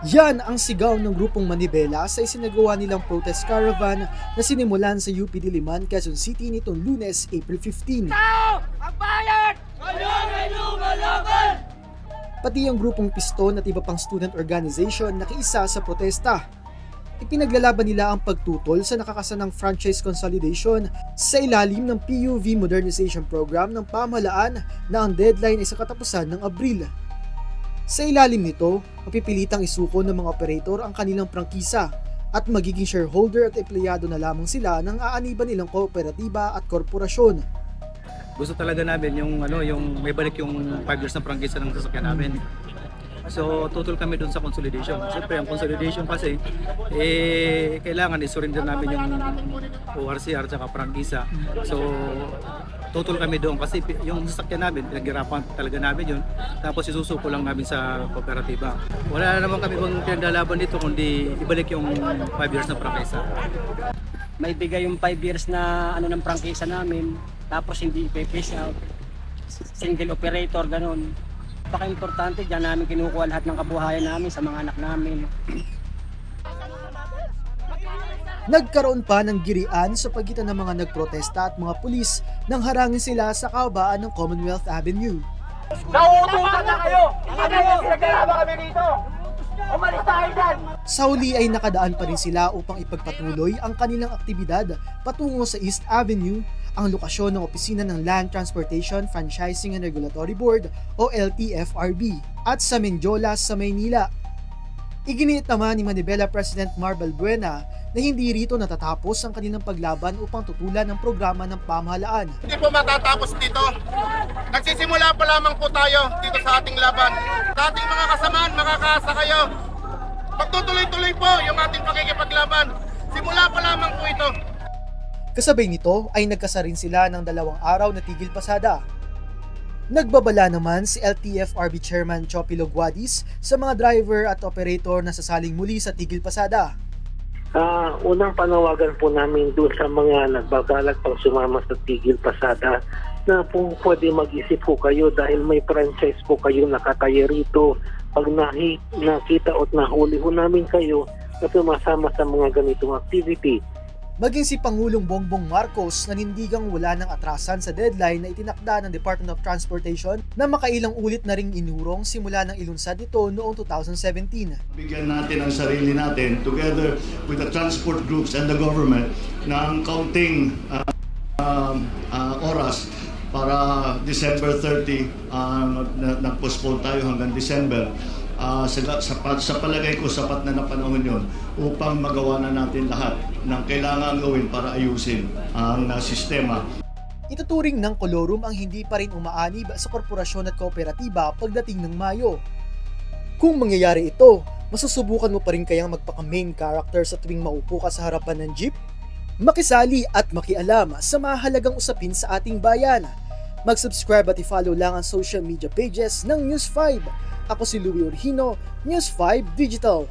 Yan ang sigaw ng grupong Manibela sa isinagawa nilang protest caravan na sinimulan sa UP Diliman, Quezon City nitong Lunes, April 15. Tao! Ang bayan! Ngayon ay lumalaban! Pati ang grupong Piston at iba pang student organization nakiisa sa protesta. Ipinaglalaban nila ang pagtutol sa nakakasanang franchise consolidation sa ilalim ng PUV Modernization Program ng pamahalaan na ang deadline ay sa katapusan ng Abril. Sa ilalim nito, mapipilitang isuko ng mga operator ang kanilang prangkisa at magiging shareholder at empleyado na lamang sila ng aaniban nilang kooperatiba at korporasyon. Gusto talaga namin yung may balik yung 5 years na prangkisa ng sasakyan namin. So tutol kami doon sa consolidation. Siyempre ang consolidation kasi kailangan i-surrender namin yung ORCR at prangkisa. So tutol kami doon kasi yung sasakyan namin, pinaghirapan talaga namin yun. Tapos isusuko lang namin sa kooperatiba. Wala naman kami bang pinagdalaban dito kundi ibalik yung 5 years na prangkisa. May bigay yung 5 years na ng prangkisa namin, tapos hindi i-phase out. Single operator, ganun. Napaka-importante, dyan namin kinukuha lahat ng kabuhayan namin sa mga anak namin. Nagkaroon pa ng girian sa pagitan ng mga nagprotesta at mga pulis nang harangin sila sa kahabaan ng Commonwealth Avenue. Nauutusan na kayo! Ano yung sinagalaba kami dito? Umalis tayo dyan! Sa huli ay nakadaan pa rin sila upang ipagpatuloy ang kanilang aktibidad patungo sa East Avenue, ang lokasyon ng opisina ng Land Transportation Franchising and Regulatory Board o LTFRB, at sa Mendiola sa Maynila. Iginiit naman ni Manibela President Mar Balbuena na hindi rito natatapos ang kanilang paglaban upang tutulan ang programa ng pamahalaan. Hindi po matatapos dito. Nagsisimula pa lamang po tayo dito sa ating laban. Sa ating mga kasamaan, makakaasa kayo. Pagtutuloy-tuloy po yung ating pakikipaglaban. Simula pa lamang po ito. Kasabay nito ay nagkasarin sila ng 2 araw na tigil pasada. Nagbabala naman si LTFRB Chairman Chopilo Guadis sa mga driver at operator na sasaling muli sa tigil pasada. Unang panawagan po namin doon sa mga nagbabalag pang sumama sa tigil pasada na po pwede mag-isip po kayo dahil may franchise po kayo nakataya rito. Pag nakita at nahuli ho namin kayo na sumasama sa mga ganitong activity. Maging si Pangulong Bongbong Marcos nanindigang wala ng atrasan sa deadline na itinakda ng Department of Transportation na makailang ulit na ring inurong simula ng ilunsad ito noong 2017. Bigyan natin ang sarili natin together with the transport groups and the government ng kaunting oras para December 30, nag-postpone tayo hanggang December. Sa palagay ko, sapat na panahon yun upang magawa na natin lahat ng kailangan gawin para ayusin ang sistema. Ituturing ng Colorum ang hindi pa rin umaanib sa korporasyon at kooperatiba pagdating ng Mayo. Kung mangyayari ito, masusubukan mo pa rin kayang magpaka-main character sa tuwing maupo ka sa harapan ng jeep? Makisali at makialam sa mahalagang usapin sa ating bayan. Mag-subscribe at i-follow lang ang social media pages ng News 5. Ako si Louie Orhino, News 5 Digital.